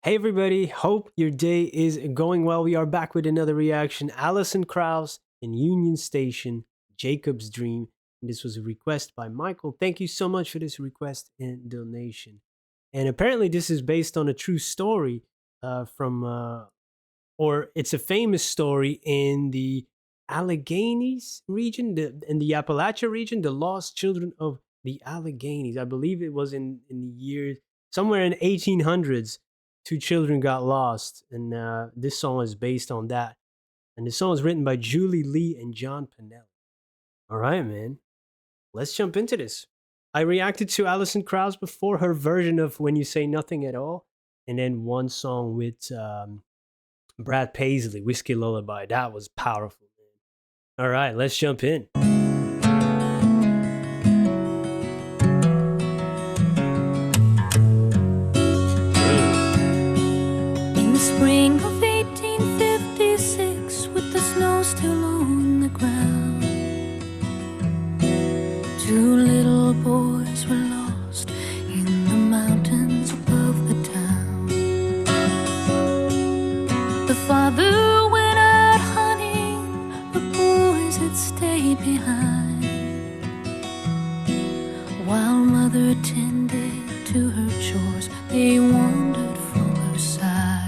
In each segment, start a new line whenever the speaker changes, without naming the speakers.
Hey everybody, hope your day is going well. We are back with another reaction. Alison Krauss in Union Station, Jacob's Dream. And this was a request by Michael. Thank you so much for this request and donation. And apparently, this is based on a true story or it's a famous story in the Alleghenies region, in the Appalachia region, the lost children of the Alleghenies. I believe it was in the year somewhere in 1800s. Two children got lost, and this song is based on that. And the song is written by Julie Lee and John Pennell. All right, man, let's jump into this. I reacted to Alison Krauss before, her version of When You Say Nothing at All, and then one song with Brad Paisley, Whiskey Lullaby. That was powerful, man. All right, let's jump in.
In the spring of 1856, with the snow still on the ground, two little boys were lost in the mountains above the town. The father went out hunting, the boys had stayed behind, while mother tended to her chores. They wandered from her side.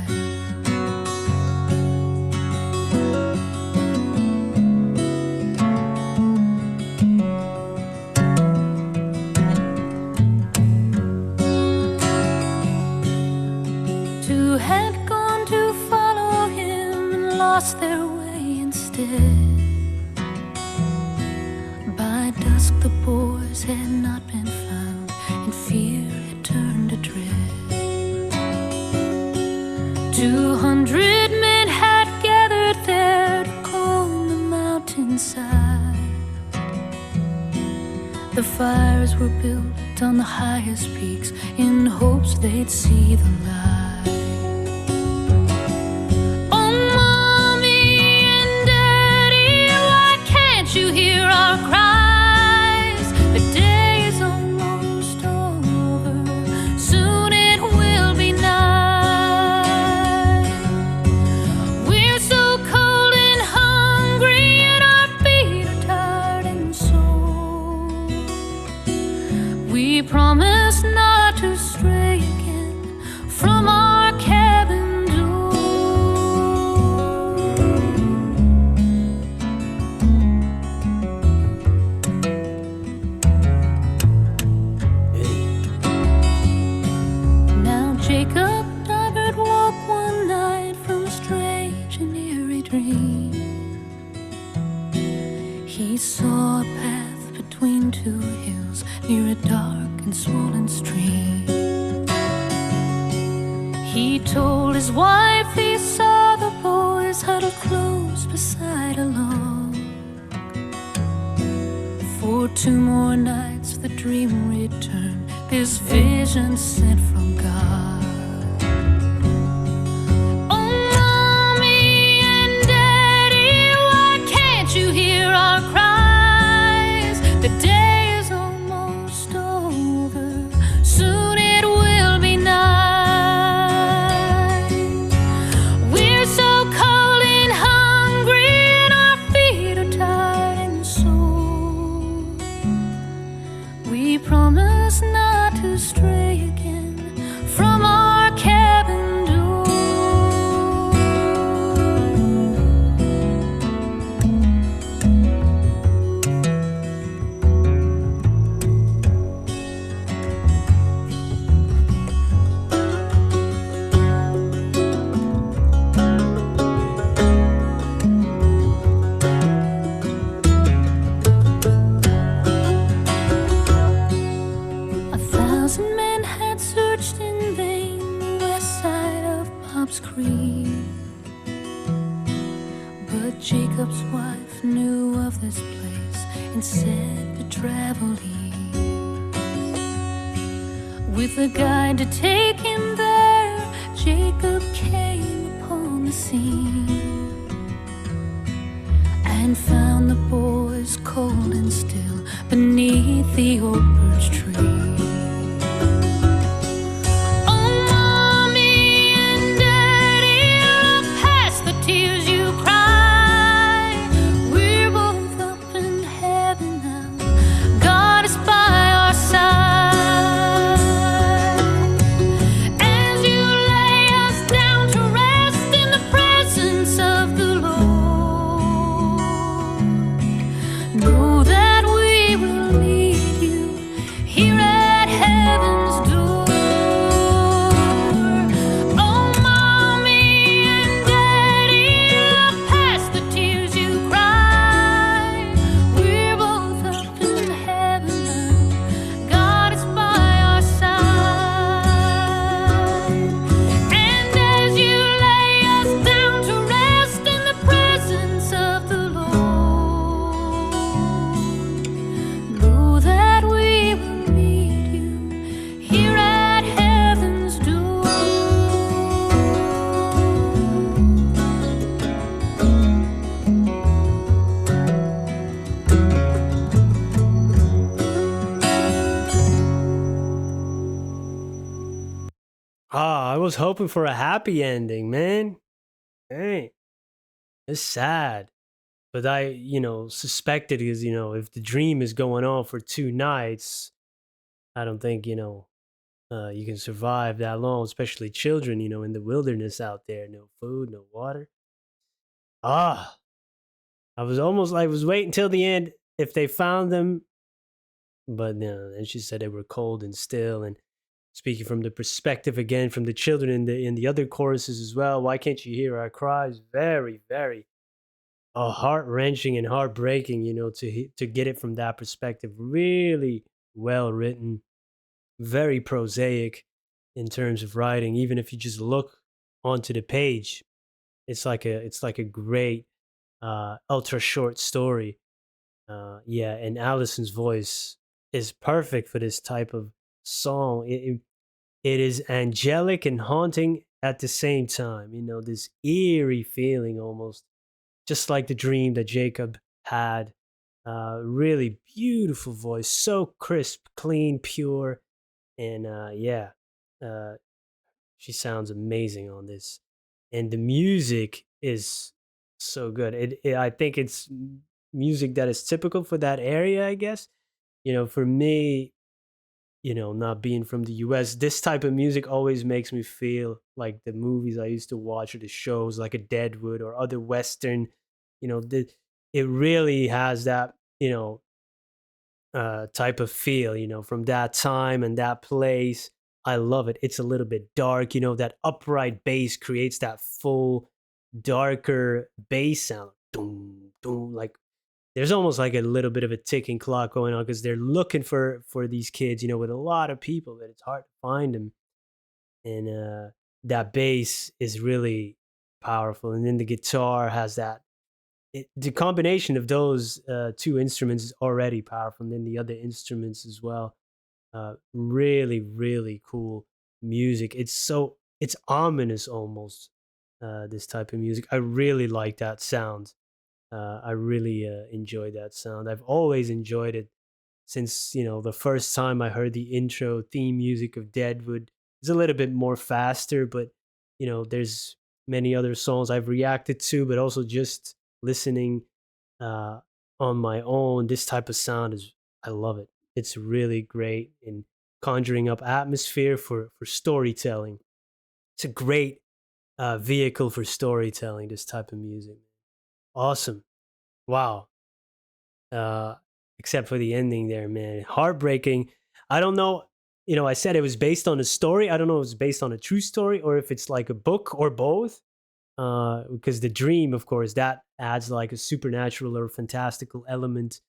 Two had gone to follow him and lost their way instead. By dusk the boys had not been found, and fear had turned to dread. 200 men had gathered there to comb the mountainside. The fires were built on the highest peaks in hopes they'd see the light. Oh, Mommy and Daddy, why can't you hear our cries? The day is almost over, soon it will be night. We're so cold and hungry, and our feet are tired and sore. We promise not to stray again from our cabin door. Now Jacob Doggett woke one night from a strange and eerie dream. He saw a path between two hills near a dark and swollen stream. He told his wife he saw the boys huddled close beside a log. For 2 more nights the dream returned, this vision sent from God. Oh, Mommy and Daddy, why can't you hear our cries? The day is almost over, soon it will be night. We're so cold and hungry, and our feet are tired and sore. We promise not to stray again from our cabin door. A thousand men had searched in vain the west side of Bob's Creek, but Jacob's wife knew of this place and said to travel east. With a guide to take him there, Jacob came upon the scene and found the boys cold and still beneath the old birch tree. Oh, Mommy
was hoping for a happy ending, man. Hey, it's sad. But I, suspected because, if the dream is going on for 2 nights, I don't think, you can survive that long, especially children, in the wilderness out there. No food, no water. Ah, I was almost like, was waiting till the end if they found them. But no, and she said they were cold and still. And speaking from the perspective again from the children in the other choruses as well, why can't you hear our cries? Very, very heart wrenching and heartbreaking. To get it from that perspective. Really well written, very prosaic in terms of writing. Even if you just look onto the page, it's like a great ultra short story. Yeah, and Allison's voice is perfect for this type of song. It is angelic and haunting at the same time. This eerie feeling almost, just like the dream that Jacob had. Really beautiful voice, so crisp, clean, pure, and yeah, uh, she sounds amazing on this. And the music is so good. I think it's music that is typical for that area, I guess. For me, not being from the US, this type of music always makes me feel like the movies I used to watch or the shows like a Deadwood or other Western, it really has that, type of feel, from that time and that place. I love it. It's a little bit dark, that upright bass creates that full, darker bass sound. Doom, doom, like there's almost like a little bit of a ticking clock going on because they're looking for these kids, with a lot of people, but it's hard to find them. And that bass is really powerful. And then the guitar has that. The combination of those two instruments is already powerful, and then the other instruments as well. Really, really cool music. It's ominous almost. This type of music, I really like that sound. I really enjoy that sound. I've always enjoyed it since the first time I heard the intro theme music of Deadwood. It's a little bit more faster, but there's many other songs I've reacted to, but also just listening uh, on my own. This type of sound is I love it. It's really great in conjuring up atmosphere for storytelling. It's a great vehicle for storytelling. This type of music, awesome. Wow. uh, except for the ending there, man. Heartbreaking. I don't know. I said it was based on a story. I don't know if it's based on a true story or if it's like a book or both. Because the dream, of course, that adds like a supernatural or fantastical element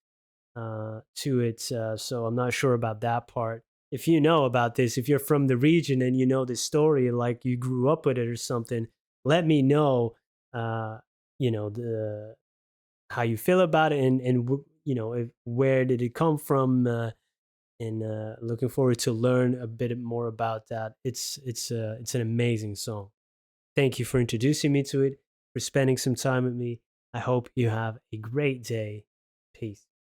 to it. So I'm not sure about that part. If you know about this, if you're from the region and you know this story, like you grew up with it or something, let me know. The how you feel about it and where did it come from, and looking forward to learn a bit more about that. It's an amazing song. Thank you for introducing me to it, for spending some time with me. I hope you have a great day. Peace.